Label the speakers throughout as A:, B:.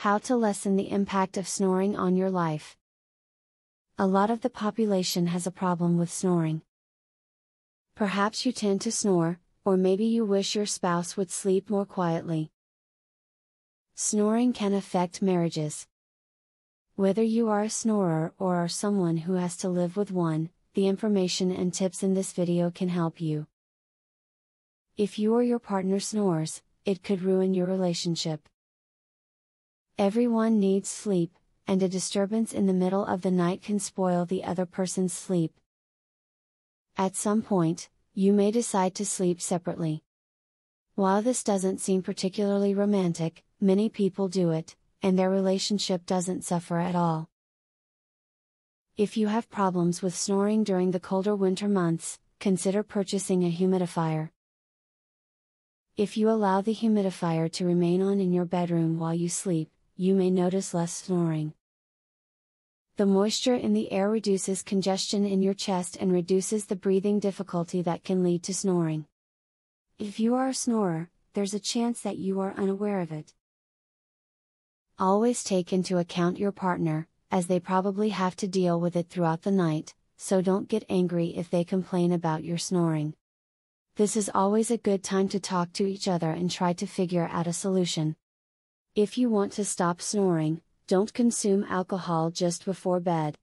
A: How to lessen the impact of snoring on your life. A lot of the population has a problem with snoring. Perhaps you tend to snore, or maybe you wish your spouse would sleep more quietly. Snoring can affect marriages. Whether you are a snorer or are someone who has to live with one, the information and tips in this video can help you. If you or your partner snores, it could ruin your relationship. Everyone needs sleep, and a disturbance in the middle of the night can spoil the other person's sleep. At some point, you may decide to sleep separately. While this doesn't seem particularly romantic, many people do it, and their relationship doesn't suffer at all. If you have problems with snoring during the colder winter months, consider purchasing a humidifier. If you allow the humidifier to remain on in your bedroom while you sleep, you may notice less snoring. The moisture in the air reduces congestion in your chest and reduces the breathing difficulty that can lead to snoring. If you are a snorer, there's a chance that you are unaware of it. Always take into account your partner, as they probably have to deal with it throughout the night, so don't get angry if they complain about your snoring. This is always a good time to talk to each other and try to figure out a solution. If you want to stop snoring, don't consume alcohol just before bed.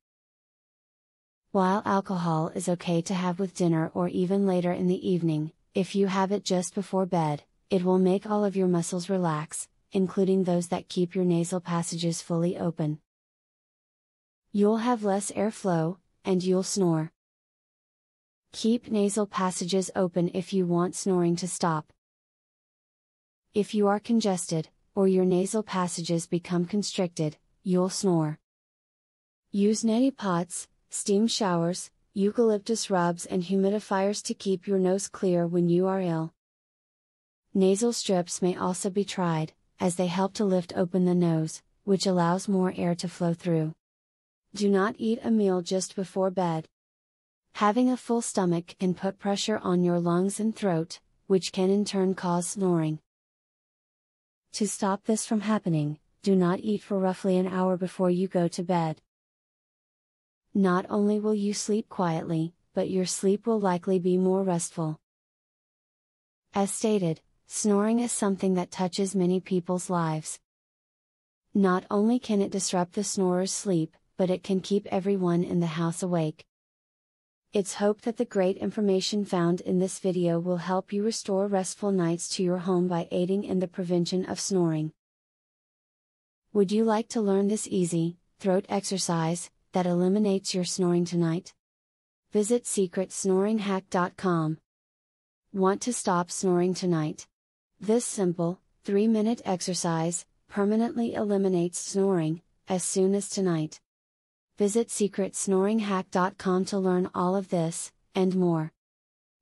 A: While alcohol is okay to have with dinner or even later in the evening, if you have it just before bed, it will make all of your muscles relax, including those that keep your nasal passages fully open. You'll have less airflow, and you'll snore. Keep nasal passages open if you want snoring to stop. If you are congested, or your nasal passages become constricted, you'll snore. Use neti pots, steam showers, eucalyptus rubs and humidifiers to keep your nose clear when you are ill. Nasal strips may also be tried, as they help to lift open the nose, which allows more air to flow through. Do not eat a meal just before bed. Having a full stomach can put pressure on your lungs and throat, which can in turn cause snoring. To stop this from happening, do not eat for roughly an hour before you go to bed. Not only will you sleep quietly, but your sleep will likely be more restful. As stated, snoring is something that touches many people's lives. Not only can it disrupt the snorer's sleep, but it can keep everyone in the house awake. It's hoped that the great information found in this video will help you restore restful nights to your home by aiding in the prevention of snoring. Would you like to learn this easy, throat exercise, that eliminates your snoring tonight? Visit secretsnoringhack.com. Want to stop snoring tonight? This simple, 3-minute exercise, permanently eliminates snoring, as soon as tonight. Visit secretsnoringhack.com to learn all of this, and more.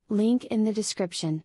A: Link in the description.